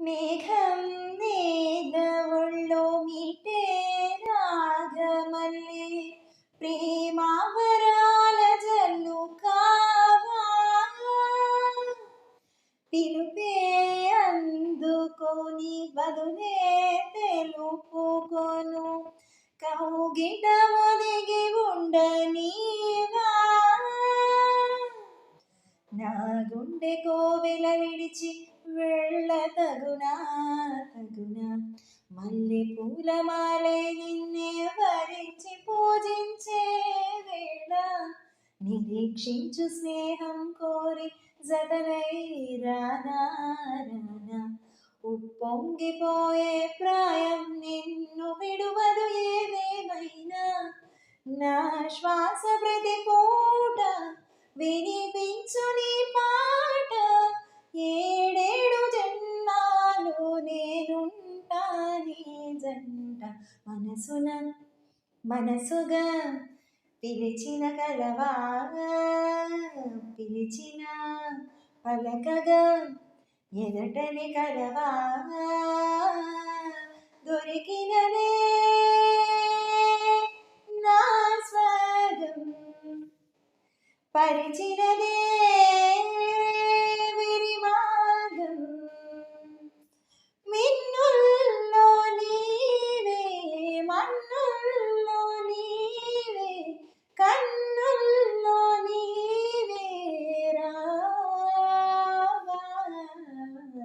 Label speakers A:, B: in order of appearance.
A: మేఘం నేదవొళ్ళో మీటే రాగమల్లే ప్రేమావరాల జల్లు కావా పిలుపే అందుకొని బదులే తెలుపుకొను కౌగిట ఒదిగి ఉండనీవా నా గుండె కోవెల విడిచి వెళ్ళ తగునా మల్లె పూల మాలై నిన్నే వరించి పూజించే వేళ నిరీక్షించు స్నేహం కోరి జతనై రానా ఉప్పొంగిపోయే ప్రాయం నిన్ను విడువదు ఏదేమైనా నా శ్వాస ప్రతి పూట వినిపించు నీ పాట ఏడేడు జన్మాలు నేనుంటా నీ జంట మనసుగా పిలిచిన పిలిచిన పలకగా ఎదటని కలవా దొరికినదే నా స్వర్గం పరిచినదే